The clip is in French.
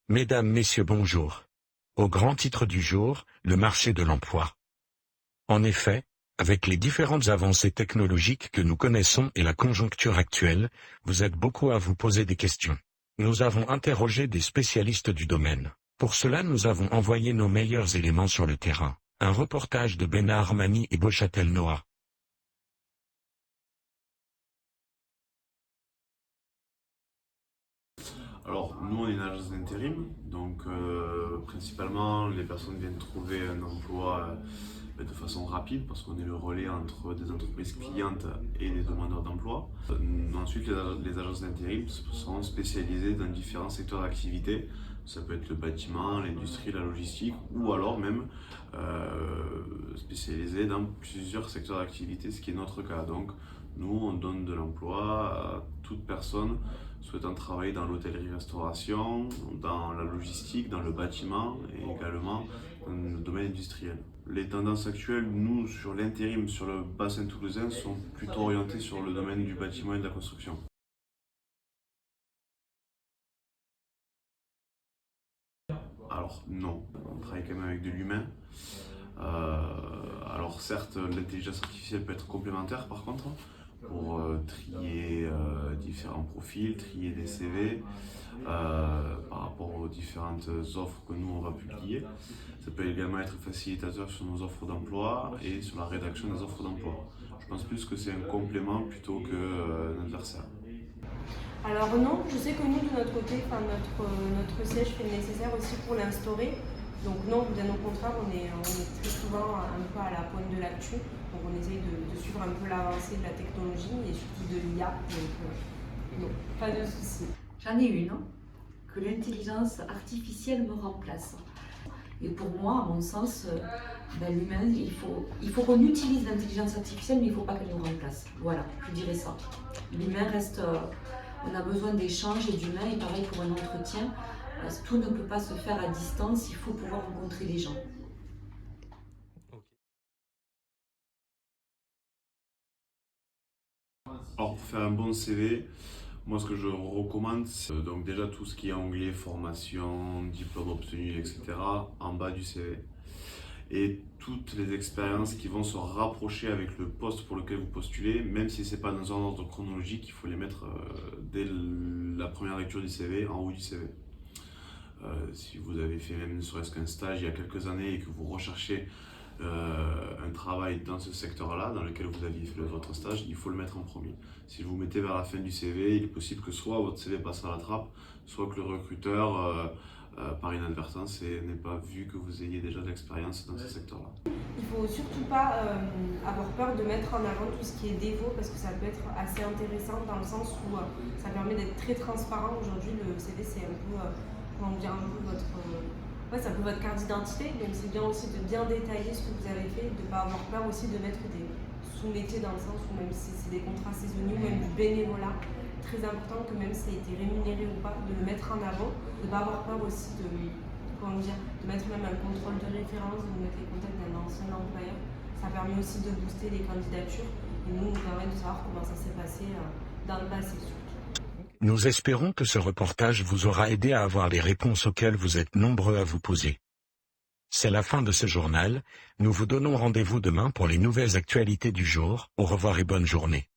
Mesdames, Messieurs, bonjour. Au grand titre du jour, le marché de l'emploi. En effet, avec les différentes avancées technologiques que nous connaissons et la conjoncture actuelle, vous êtes beaucoup à vous poser des questions. Nous avons interrogé des spécialistes du domaine. Pour cela, nous avons envoyé nos meilleurs éléments sur le terrain. Un reportage de Bena Armani et Beauchâtel Noah. Alors, nous, on est une agence d'intérim, donc principalement, les personnes viennent trouver un emploi de façon rapide parce qu'on est le relais entre des entreprises clientes et des demandeurs d'emploi. Ensuite, les agences d'intérim sont spécialisées dans différents secteurs d'activité. Ça peut être le bâtiment, l'industrie, la logistique, ou alors même spécialisées dans plusieurs secteurs d'activité, ce qui est notre cas. Donc, nous, on donne de l'emploi à toute personne souhaitant travailler dans l'hôtellerie-restauration, dans la logistique, dans le bâtiment et également dans le domaine industriel. Les tendances actuelles, nous, sur l'intérim, sur le bassin toulousain, sont plutôt orientées sur le domaine du bâtiment et de la construction. Alors non, on travaille quand même avec de l'humain. Alors certes, l'intelligence artificielle peut être complémentaire par contre, pour trier différents profils, trier des CV par rapport aux différentes offres que nous on va publier. Ça peut également être facilitateur sur nos offres d'emploi et sur la rédaction des offres d'emploi. Je pense plus que c'est un complément plutôt qu'un adversaire. Alors non, je sais que nous de notre côté, notre siège fait le nécessaire aussi pour l'instaurer. Donc non, bien au contraire, on est très souvent un peu à la pointe de l'actu. Donc on essaye de suivre un peu l'avancée de la technologie et surtout de l'IA. Donc non, pas de souci. J'en ai une, que l'intelligence artificielle me remplace. Et pour moi, à mon sens, l'humain, il faut qu'on utilise l'intelligence artificielle, mais il ne faut pas qu'elle nous remplace. Voilà, je dirais ça. L'humain reste... on a besoin d'échanges et d'humains, et pareil pour un entretien. Tout ne peut pas se faire à distance, il faut pouvoir rencontrer les gens. Alors pour faire un bon CV, moi ce que je recommande, c'est donc déjà tout ce qui est anglais, formation, diplôme obtenu, etc. en bas du CV. Et toutes les expériences qui vont se rapprocher avec le poste pour lequel vous postulez, même si ce n'est pas dans un ordre chronologique, il faut les mettre dès la première lecture du CV, en haut du CV. Si vous avez fait même ne serait-ce qu'un stage il y a quelques années et que vous recherchez un travail dans ce secteur-là, dans lequel vous aviez fait votre stage, il faut le mettre en premier. Si vous mettez vers la fin du CV, il est possible que soit votre CV passe à la trappe, soit que le recruteur, par inadvertance, n'ait pas vu que vous ayez déjà de l'expérience dans ce secteur-là. Il ne faut surtout pas avoir peur de mettre en avant tout ce qui est défaut parce que ça peut être assez intéressant dans le sens où ça permet d'être très transparent. Aujourd'hui, le CV, c'est un peu, comment dire, un peu c'est un peu votre carte d'identité, donc c'est bien aussi de bien détailler ce que vous avez fait, de ne pas avoir peur aussi de mettre des sous-métiers dans le sens où même si c'est des contrats saisonniers ou même du bénévolat, très important que même si ça a été rémunéré ou pas, de le mettre en avant, de ne pas avoir peur aussi de mettre même un contrôle de référence, de mettre les contacts d'un ancien employeur. Ça permet aussi de booster les candidatures et nous permet de savoir comment ça s'est passé dans le passé surtout. Nous espérons que ce reportage vous aura aidé à avoir les réponses auxquelles vous êtes nombreux à vous poser. C'est la fin de ce journal, nous vous donnons rendez-vous demain pour les nouvelles actualités du jour, au revoir et bonne journée.